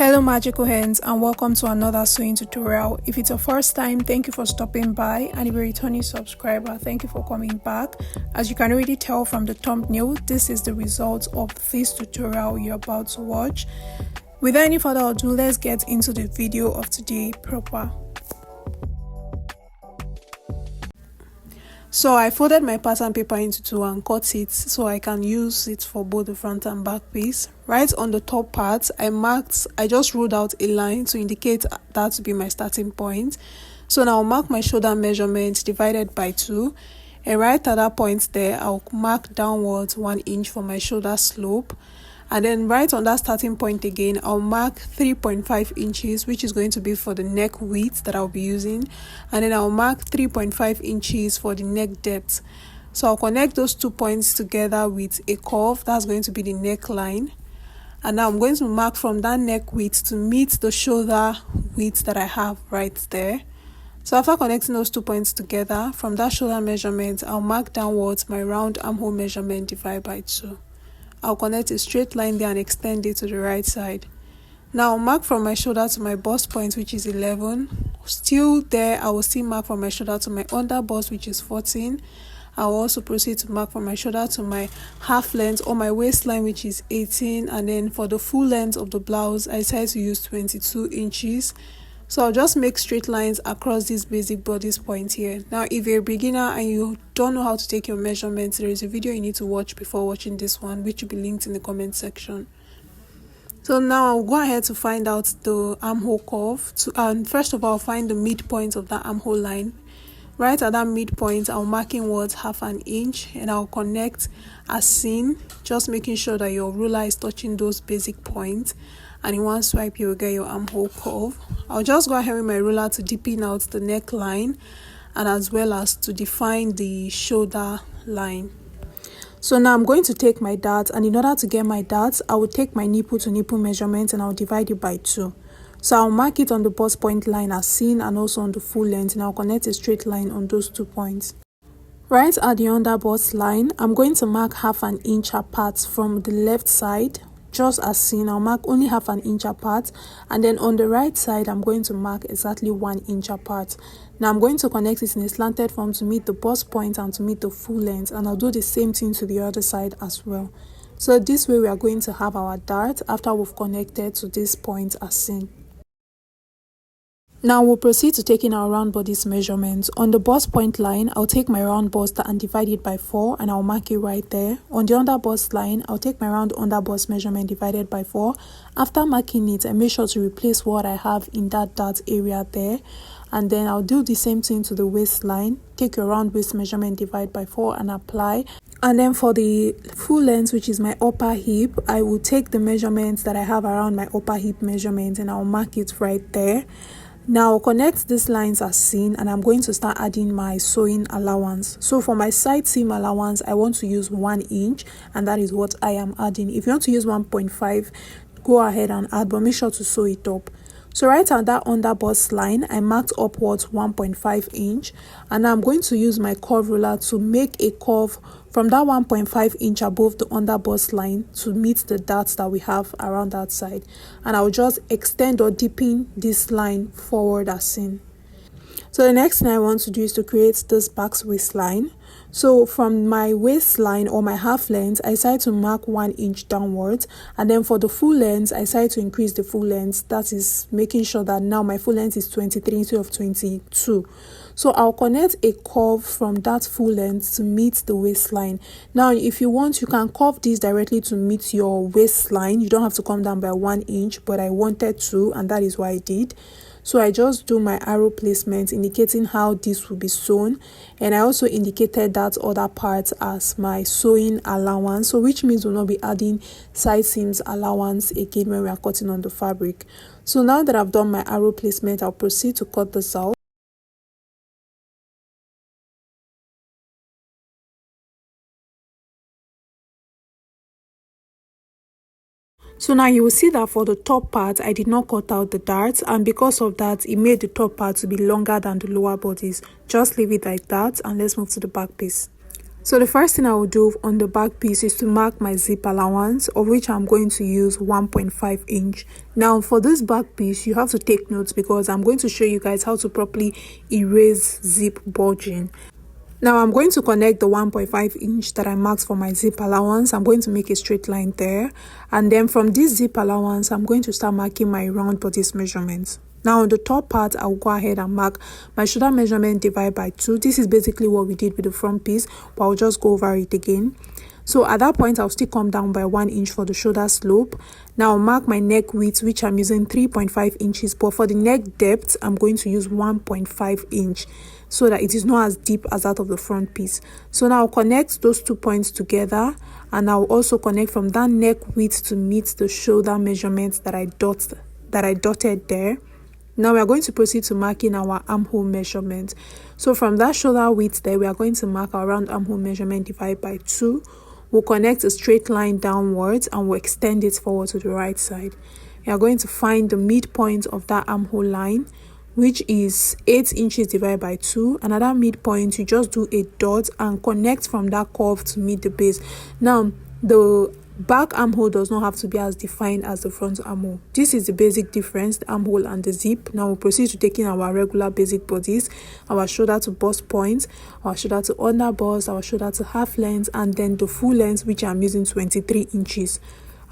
Hello magical hands and welcome to another sewing tutorial. If it's your first time, thank you for stopping by, and if you're a returning subscriber, thank you for coming back. As you can already tell from the thumbnail, this is the result of this tutorial you're about to watch. Without any further ado, let's get into the video of today proper. So I folded my pattern paper into two and cut it so I can use it for both the front and back piece. Right on the top part, I just ruled out a line to indicate that to be my starting point. So now I'll mark my shoulder measurement divided by 2, and right at that point there, I'll mark downwards 1 inch for my shoulder slope. And then right on that starting point again, I'll mark 3.5 inches, which is going to be for the neck width that I'll be using. And then I'll mark 3.5 inches for the neck depth. So I'll connect those 2 points together with a curve. That's going to be the neckline. And now I'm going to mark from that neck width to meet the shoulder width that I have right there. So after connecting those 2 points together, from that shoulder measurement, I'll mark downwards my round armhole measurement divided by 2. I'll connect a straight line there and extend it to the right side. Now I'll mark from my shoulder to my bust point, which is 11. Still there, I will still mark from my shoulder to my under bust, which is 14. I'll also proceed to mark from my shoulder to my half length or my waistline, which is 18. And then for the full length of the blouse, I decided to use 22 inches. So I'll just make straight lines across this basic bodice point here. Now if you're a beginner and you don't know how to take your measurements, there is a video you need to watch before watching this one, which will be linked in the comment section. So now I'll go ahead to find out the armhole curve. And first of all, find the midpoint of that armhole line. Right at that midpoint, I'll mark inwards 1/2 inch and I'll connect as seen, just making sure that your ruler is touching those basic points. And in one swipe, you will get your armhole curve. I'll just go ahead with my ruler to deepen out the neckline and as well as to define the shoulder line. So now I'm going to take my dart, and in order to get my dart, I will take my nipple to nipple measurement and I'll divide it by 2. So I'll mark it on the bust point line as seen and also on the full length, and I'll connect a straight line on those 2 points. Right at the under bust line, I'm going to mark 1/2 inch apart from the left side. Just as seen, I'll mark only 1/2 inch apart, and then on the right side I'm going to mark exactly 1 inch apart. Now I'm going to connect it in a slanted form to meet the bust point and to meet the full length, and I'll do the same thing to the other side as well. So this way we are going to have our dart after we've connected to this point as seen. Now we'll proceed to taking our round bodice measurements. On the bust point line, I'll take my round bust and divide it by 4, and I'll mark it right there. On the under bust line, I'll take my round under bust measurement divided by 4. After marking it, I make sure to replace what I have in that dart area there. And then I'll do the same thing to the waistline. Take your round waist measurement, divide by 4 and apply. And then for the full length, which is my upper hip, I will take the measurements that I have around my upper hip measurement and I'll mark it right there. Now I'll connect these lines as seen, and I'm going to start adding my sewing allowance. So for my side seam allowance, I want to use 1 inch, and that is what I am adding. If you want to use 1.5, go ahead and add, but make sure to sew it up. So right at that under bust line, I marked upwards 1.5 inch, and I'm going to use my curve ruler to make a curve from that 1.5 inch above the under bust line to meet the darts that we have around that side. And I'll just extend or deepen this line forward as seen. So the next thing I want to do is to create this back waistline. So from my waistline or my half length, I decided to mark 1 inch downwards, and then for the full length, I decided to increase the full length. That is making sure that now my full length is 23 instead of 22. So I'll connect a curve from that full length to meet the waistline. Now if you want, you can curve this directly to meet your waistline. You don't have to come down by 1 inch, but I wanted to, and that is what I did. So I just do my arrow placement indicating how this will be sewn, and I also indicated that other part as my sewing allowance, so which means we'll not be adding side seams allowance again when we are cutting on the fabric. So now that I've done my arrow placement, I'll proceed to cut this out. So now you will see that for the top part, I did not cut out the darts, and because of that, it made the top part to be longer than the lower bodice. Just leave it like that, and let's move to the back piece. So the first thing I will do on the back piece is to mark my zip allowance, of which I'm going to use 1.5 inch. Now for this back piece, you have to take notes because I'm going to show you guys how to properly erase zip bulging. Now I'm going to connect the 1.5 inch that I marked for my zip allowance. I'm going to make a straight line there, and then from this zip allowance I'm going to start marking my round bodice measurements. Now on the top part, I'll go ahead and mark my shoulder measurement divided by 2. This is basically what we did with the front piece, but I'll just go over it again. So at that point, I'll still come down by 1 inch for the shoulder slope. Now I'll mark my neck width, which I'm using 3.5 inches, but for the neck depth, I'm going to use 1.5 inch so that it is not as deep as that of the front piece. So now I'll connect those 2 points together, and I'll also connect from that neck width to meet the shoulder measurements that I dotted there. Now we are going to proceed to marking our armhole measurement. So from that shoulder width there, we are going to mark our round armhole measurement divided by 2. We'll connect a straight line downwards and we'll extend it forward to the right side. We are going to find the midpoint of that armhole line, which is 8 inches divided by 2. Another midpoint, you just do a dot and connect from that curve to meet the base. Now the back armhole does not have to be as defined as the front armhole. This is the basic difference, the armhole and the zip. Now we'll proceed to taking our regular basic bodice, our shoulder to bust point, our shoulder to under bust, our shoulder to half length, and then the full length, which I'm using 23 inches.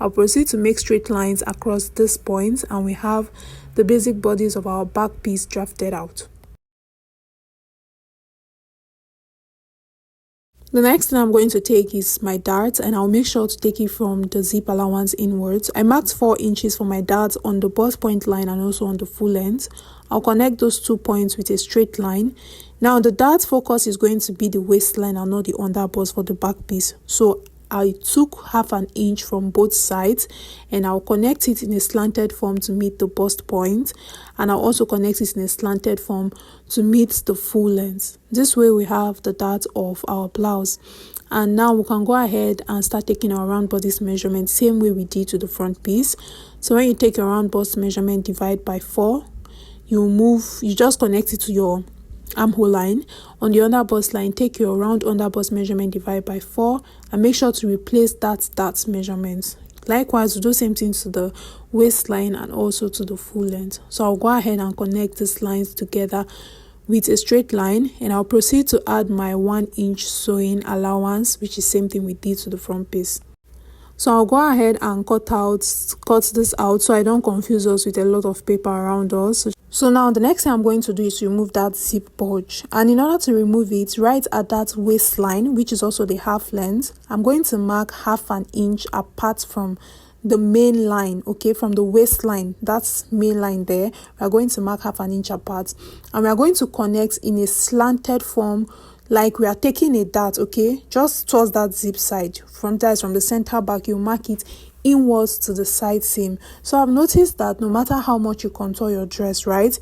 I'll proceed to make straight lines across this point, and we have the basic bodice of our back piece drafted out. The next thing I'm going to take is my dart, and I'll make sure to take it from the zip allowance inwards. I marked 4 inches for my dart on the bust point line and also on the full length. I'll connect those 2 points with a straight line. Now the dart focus is going to be the waistline and not the under bust for the back piece. So I took 1/2 inch from both sides, and I'll connect it in a slanted form to meet the bust point, and I'll also connect it in a slanted form to meet the full length. This way we have the dart of our blouse. And now we can go ahead and start taking our round bodice measurement same way we did to the front piece. So when you take your round bust measurement, divide by 4, you just connect it to your armhole line. On the under bust line, take your round under bust measurement, divide by 4, and make sure to replace that measurement. Likewise, we do the same thing to the waistline and also to the full length. So I'll go ahead and connect these lines together with a straight line, and I'll proceed to add my 1 inch sewing allowance, which is same thing we did to the front piece. So I'll go ahead and cut this out so I don't confuse us with a lot of paper around us. So now the next thing I'm going to do is remove that zip bulge, and in order to remove it, right at that waistline, which is also the half length, I'm going to mark 1/2 inch apart from the main line. Okay, from the waistline, that's main line there, we're going to mark 1/2 inch apart, and we are going to connect in a slanted form like we are taking a dart. Okay, just towards that zip side. From the center back, you mark it inwards to the side seam. So I've noticed that no matter how much you contour your dress, right,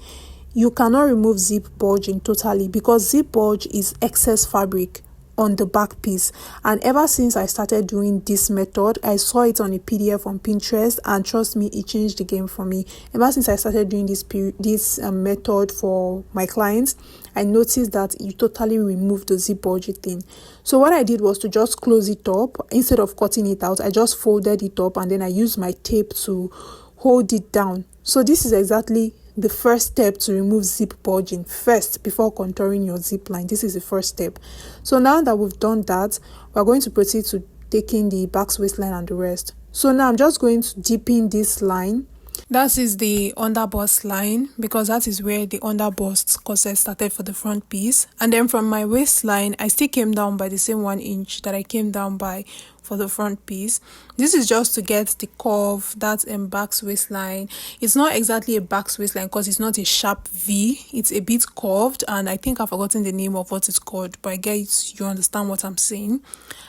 you cannot remove zip bulging totally, because zip bulge is excess fabric on the back piece. And ever since I started doing this method, I saw it on a PDF on Pinterest, and trust me, it changed the game for me. Ever since I started doing this method for my clients, I noticed that you totally remove the zip bulge thing. So what I did was to just close it up. Instead of cutting it out, I just folded it up, and then I used my tape to hold it down. So this is exactly the first step to remove zip bulging. First, before contouring your zip line, this is the first step. So now that we've done that, we're going to proceed to taking the back waistline and the rest. So now I'm just going to deepen this line. That is the under bust line, because that is where the under bust corset started for the front piece. And then from my waistline, I still came down by the same 1 inch that I came down by for the front piece. This is just to get the curve, that's back waistline. It's not exactly a back waistline because it's not a sharp V, it's a bit curved, and I think I've forgotten the name of what it's called, but I guess you understand what I'm saying.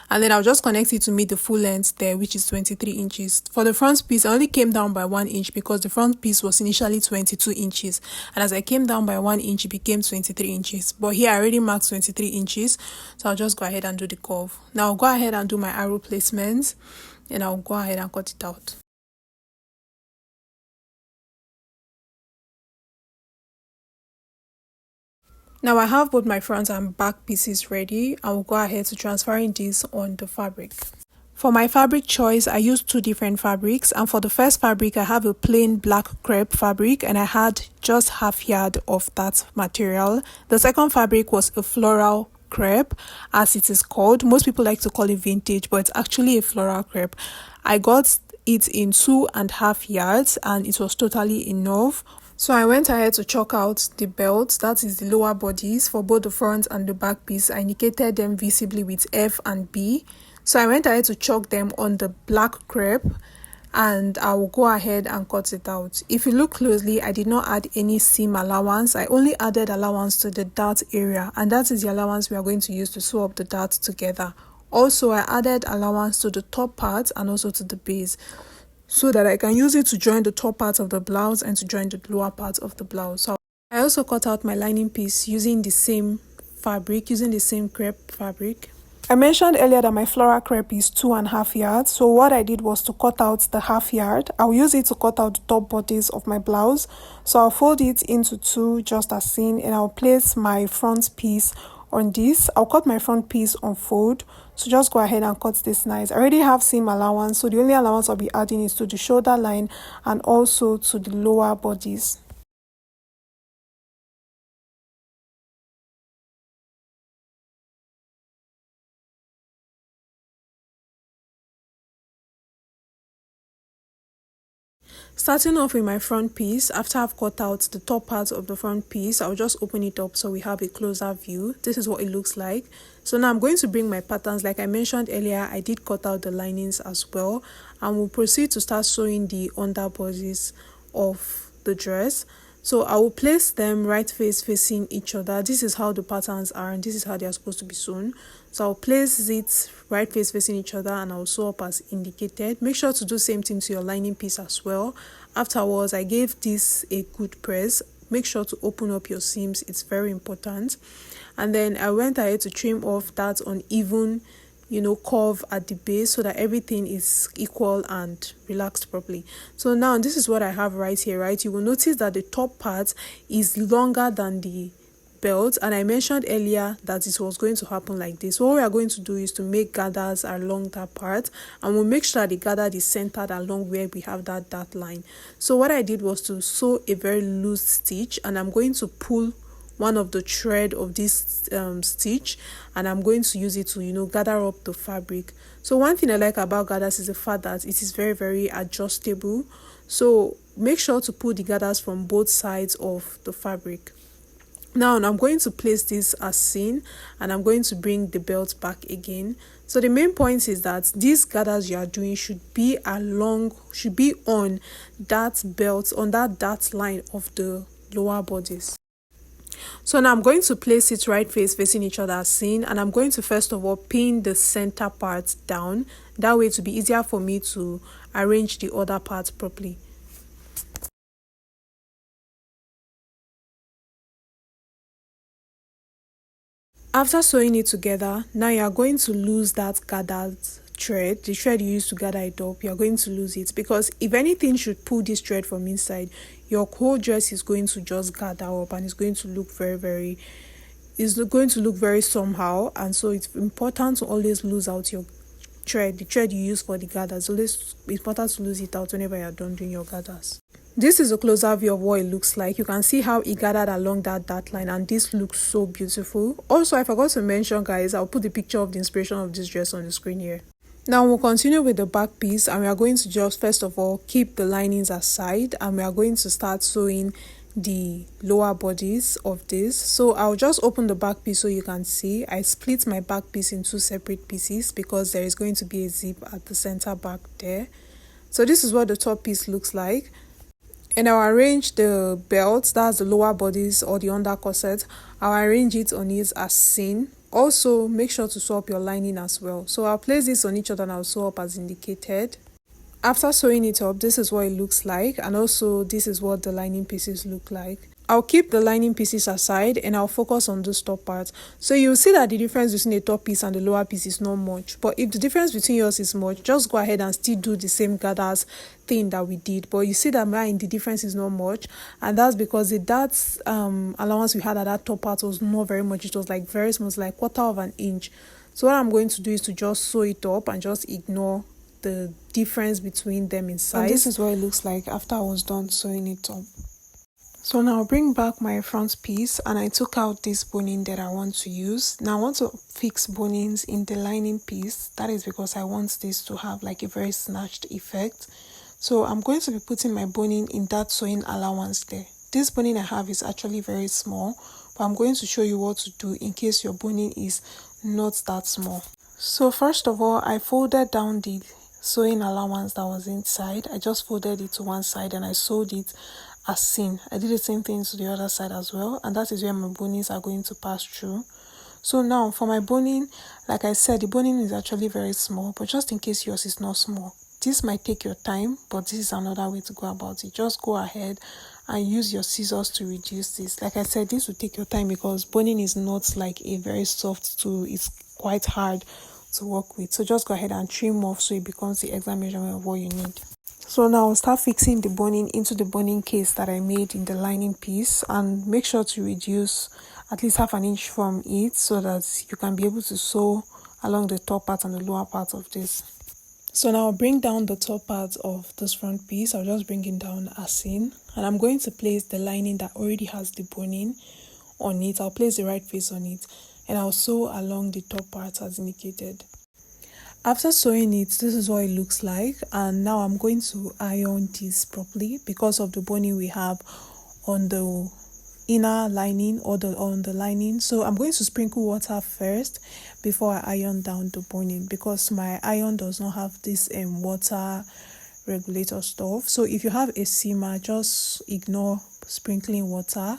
And then I'll just connect it to meet the full length there, which is 23 inches. For the front piece, I only came down by 1 inch because the front piece was initially 22 inches. And as I came down by 1 inch, it became 23 inches. But here I already marked 23 inches. So I'll just go ahead and do the curve. Now I'll go ahead and do my arrow placements, and I'll go ahead and cut it out. Now I have both my front and back pieces ready. I will go ahead to transferring this on the fabric. For my fabric choice, I used two different fabrics, and for the first fabric I have a plain black crepe fabric and I had just half yard of that material. The second fabric was a floral crepe, as it is called. Most people like to call it vintage, but it's actually a floral crepe. I got it in 2.5 yards and it was totally enough. So I went ahead to chalk out the belt, that is the lower bodies, for both the front and the back piece. I indicated them visibly with F and B. So I went ahead to chalk them on the black crepe and I will go ahead and cut it out. If you look closely, I did not add any seam allowance. I only added allowance to the dart area, and that is the allowance we are going to use to sew up the darts together. Also, I added allowance to the top part and also to the base, so that I can use it to join the top part of the blouse and to join the lower part of the blouse. So I also cut out my lining piece using the same fabric, using the same crepe fabric. I mentioned earlier that my floral crepe is 2.5 yards. So what I did was to cut out the half yard. I'll use it to cut out the top bodice of my blouse. So I'll fold it into two just as seen, and I'll place my front piece on this. I'll cut my front piece on fold. So just go ahead and cut this nice. I already have seam allowance, so the only allowance I'll be adding is to the shoulder line and also to the lower bodies. Starting off with my front piece, after I've cut out the top part of the front piece, I'll just open it up so we have a closer view. This is what it looks like. So now I'm going to bring my patterns. Like I mentioned earlier, I did cut out the linings as well, and we'll proceed to start sewing the under bodice of the dress. So I will place them right face facing each other. This is how the patterns are, and this is how they are supposed to be sewn. So I'll place it right face facing each other and I'll sew up as indicated. Make sure to do same thing to your lining piece as well. Afterwards, I gave this a good press. Make sure to open up your seams, it's very important. And then I went ahead to trim off that uneven curve at the base so that everything is equal and relaxed properly. So now this is what I have right here, right? You will notice that the top part is longer than the belt, and I mentioned earlier that it was going to happen like this. So what we are going to do is to make gathers along that part, and we'll make sure that the gather is centered along where we have that dart line. So what I did was to sew a very loose stitch, and I'm going to pull one of the thread of this stitch, and I'm going to use it to gather up the fabric. So one thing I like about gathers is the fact that it is very, very adjustable. So make sure to pull the gathers from both sides of the fabric. Now I'm going to place this as seen, and I'm going to bring the belt back again. So the main point is that these gathers you are doing should be on that belt, on that dart line of the lower bodice. So now I'm going to place it right face facing each other as seen, and I'm going to first of all pin the center part down. That way it will be easier for me to arrange the other parts properly. After sewing it together, now you are going to lose that gathered thread, the thread you used to gather it up. You are going to lose it, because if anything should pull this thread from inside, your whole dress is going to just gather up and it's going to look very somehow. And so it's important to always lose out your thread, the thread you use for the gathers. Always important to lose it out whenever you're done doing your gathers. This is a closer view of what it looks like. You can see how it gathered along that dart line, and this looks so beautiful. Also, I forgot to mention, guys, I'll put the picture of the inspiration of this dress on the screen here. Now we'll continue with the back piece, and we are going to just first of all keep the linings aside, and we are going to start sewing the lower bodies of this. So I'll just open the back piece so you can see. I split my back piece in two separate pieces because there is going to be a zip at the center back there. So this is what the top piece looks like. And I'll arrange the belt, that's the lower bodies or the under corset. I'll arrange it on it as seen. Also, make sure to sew up your lining as well. So I'll place this on each other and I'll sew up as indicated. After sewing it up, this is what it looks like, and also this is what the lining pieces look like. I'll keep the lining pieces aside and I'll focus on this top part. So you'll see that the difference between the top piece and the lower piece is not much. But if the difference between yours is much, just go ahead and still do the same gathers thing that we did. But you see that mine, the difference is not much. And that's because the darts allowance we had at that top part was not very much. It was like very small, like 1/4 inch. So what I'm going to do is to just sew it up and just ignore the difference between them in size. And this is what it looks like after I was done sewing it up. So now I'll bring back my front piece and I took out this boning that I want to use. Now I want to fix bonings in the lining piece. That is because I want this to have like a very snatched effect. So I'm going to be putting my boning in that sewing allowance there. This boning I have is actually very small, but I'm going to show you what to do in case your boning is not that small. So first of all, I folded down the sewing allowance that was inside. I just folded it to one side and I sewed it as seen. I did the same thing to the other side as well, and that is where my bonings are going to pass through. So now for my boning, like I said, the boning is actually very small, but just in case yours is not small, this might take your time, but this is another way to go about it. Just go ahead and use your scissors to reduce this. Like I said, this will take your time because boning is not like a very soft tool. It's quite hard to work with. So just go ahead and trim off so it becomes the exact measurement of what you need. So now I'll start fixing the boning into the boning case that I made in the lining piece, and make sure to reduce at least 1/2 inch from it so that you can be able to sew along the top part and the lower part of this. So now I'll bring down the top part of this front piece. I'll just bring it down as seen, and I'm going to place the lining that already has the boning on it. I'll place the right face on it and I'll sew along the top part as indicated. After sewing it, this is what it looks like, and now I'm going to iron this properly because of the boning we have on the inner lining or on the lining. So I'm going to sprinkle water first before I iron down the boning because my iron does not have this water regulator stuff. So if you have a simmer, just ignore sprinkling water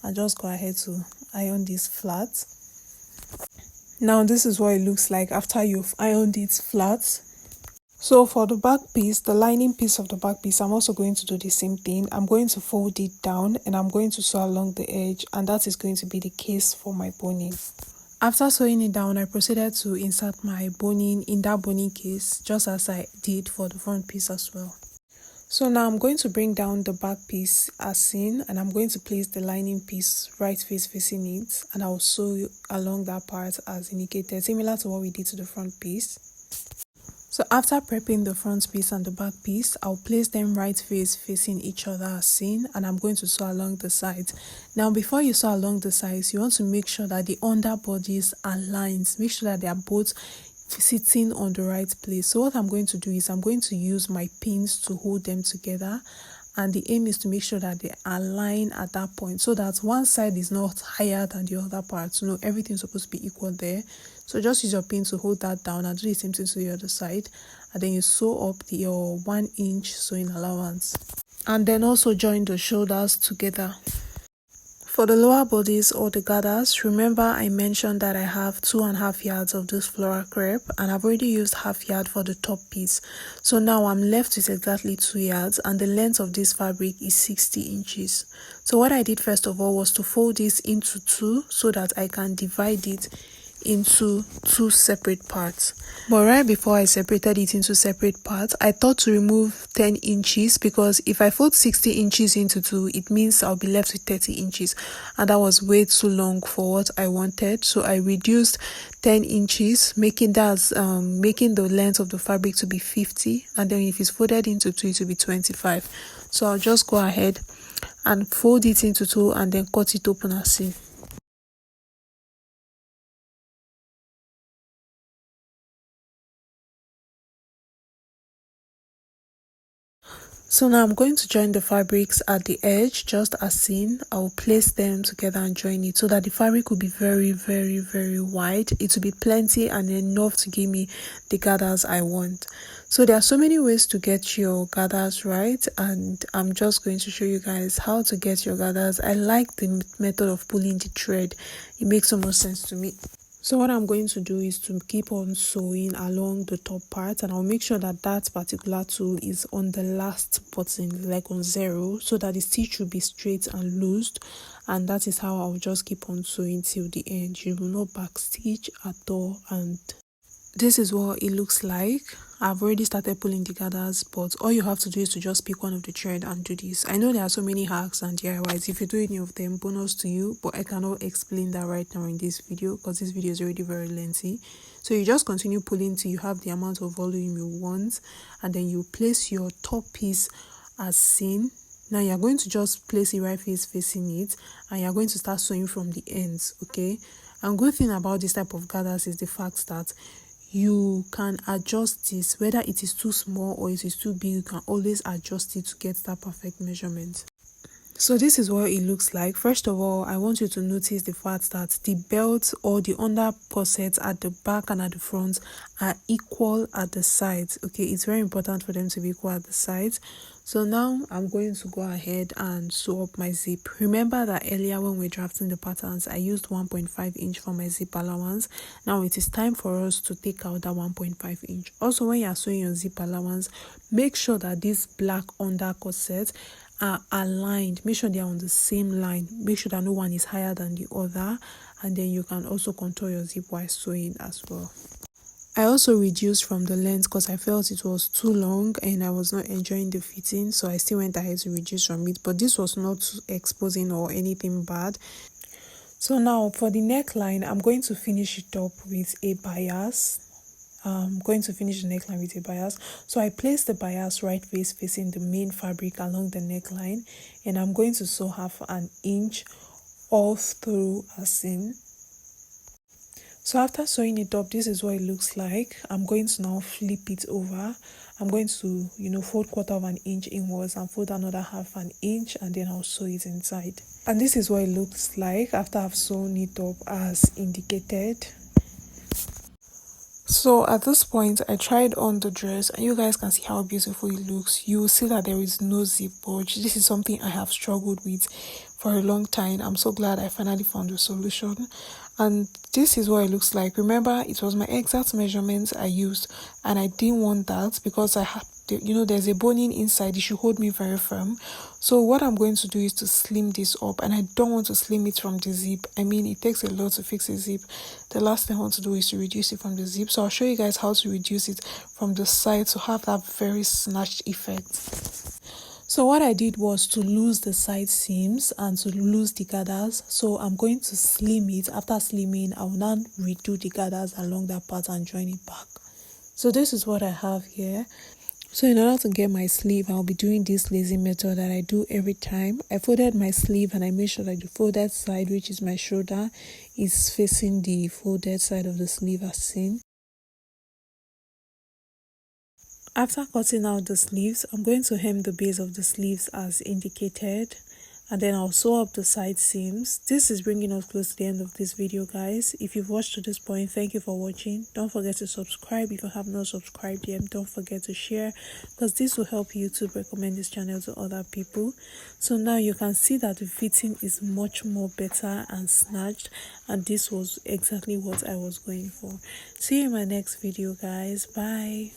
and just go ahead to iron this flat. Now this is what it looks like after you've ironed it flat. So for the back piece, the lining piece of the back piece, I'm also going to do the same thing. I'm going to fold it down and I'm going to sew along the edge, and that is going to be the case for my boning. After sewing it down, I proceeded to insert my boning in that boning case just as I did for the front piece as well. So now I'm going to bring down the back piece as seen, and I'm going to place the lining piece right face facing it, and I'll sew along that part as indicated, similar to what we did to the front piece. So after prepping the front piece and the back piece, I'll place them right face facing each other as seen, and I'm going to sew along the sides. Now before you sew along the sides, you want to make sure that the underbodies are lines. Make sure that they are both sitting on the right place. So what I'm going to do is I'm going to use my pins to hold them together, and the aim is to make sure that they align at that point so that one side is not higher than the other part. No, everything's supposed to be equal there. So just use your pin to hold that down and do the same thing to the other side, and then you sew up your 1 inch sewing allowance, and then also join the shoulders together. For the lower bodies or the gathers, remember I mentioned that I have 2.5 yards of this floral crepe, and I've already used 1/2 yard for the top piece. So now I'm left with exactly 2 yards, and the length of this fabric is 60 inches. So what I did first of all was to fold this into 2 so that I can divide it into 2 separate parts. But right before I separated it into separate parts, I thought to remove 10 inches because if I fold 60 inches into 2, it means I'll be left with 30 inches, and that was way too long for what I wanted. So I reduced 10 inches, making the length of the fabric to be 50, and then if it's folded into 2, it will be 25. So I'll just go ahead and fold it into 2 and then cut it open as seen. So now I'm going to join the fabrics at the edge just as seen. I'll place them together and join it so that the fabric will be very, very, very wide. It will be plenty and enough to give me the gathers I want. So there are so many ways to get your gathers right, and I'm just going to show you guys how to get your gathers. I like the method of pulling the thread. It makes so much sense to me. So what I'm going to do is to keep on sewing along the top part, and I'll make sure that that particular tool is on the last button, like on 0, so that the stitch will be straight and loosed. And that is how I'll just keep on sewing till the end. You will not back stitch at all. And this is what it looks like. I've already started pulling the gathers, but all you have to do is to just pick one of the thread and do this. I know there are so many hacks and DIYs. If you do any of them, bonus to you, but I cannot explain that right now in this video because this video is already very lengthy. So you just continue pulling till you have the amount of volume you want, and then you place your top piece as seen. Now you're going to just place it right face facing it, and you're going to start sewing from the ends, okay? And good thing about this type of gathers is the fact that you can adjust this, whether it is too small or it is too big. You can always adjust it to get that perfect measurement. So this is what it looks like. First of all, I want you to notice the fact that the belt or the under corsets at the back and at the front are equal at the sides. Okay, it's very important for them to be equal at the sides. So now I'm going to go ahead and sew up my zip. Remember that earlier when we're drafting the patterns, I used 1.5 inch for my zip allowance. Now it is time for us to take out that 1.5 inch. Also, when you're sewing your zip allowance, make sure that this black under corset are aligned. Make sure they are on the same line. Make sure that no one is higher than the other, and then you can also contour your zip while sewing as well. I also reduced from the length because I felt it was too long and I was not enjoying the fitting, so I still went ahead to reduce from it, but this was not exposing or anything bad. So now for the neckline, I'm going to finish it up with a bias. I'm going to finish the neckline with a bias. So I place the bias right face facing the main fabric along the neckline, and I'm going to sew 1/2 inch all through as seen. So after sewing it up, this is what it looks like. I'm going to now flip it over. I'm going to, fold 1/4 inch inwards and fold another 1/2 inch, and then I'll sew it inside. And this is what it looks like after I've sewn it up as indicated. So at this point, I tried on the dress, and you guys can see how beautiful it looks. You will see that there is no zip bulge. This is something I have struggled with for a long time. I'm so glad I finally found a solution. And this is what it looks like. Remember, it was my exact measurements I used, and I didn't want that because I had, there's a boning inside. It should hold me very firm. So what I'm going to do is to slim this up, and I don't want to slim it from the zip. I mean, it takes a lot to fix a zip. The last thing I want to do is to reduce it from the zip. So I'll show you guys how to reduce it from the side to have that very snatched effect. So what I did was to lose the side seams and to lose the gathers. So I'm going to slim it. After slimming, I'll now redo the gathers along that part and join it back. So this is what I have here. So in order to get my sleeve, I'll be doing this lazy method that I do every time. I folded my sleeve and I made sure that the folded side, which is my shoulder, is facing the folded side of the sleeve as seen. After cutting out the sleeves, I'm going to hem the base of the sleeves as indicated, and then I'll sew up the side seams. This is bringing us close to the end of this video, guys. If you've watched to this point, thank you for watching. Don't forget to subscribe. If you have not subscribed yet, don't forget to share, because this will help YouTube recommend this channel to other people. So now you can see that the fitting is much more better and snatched, and this was exactly what I was going for. See you in my next video, guys. Bye.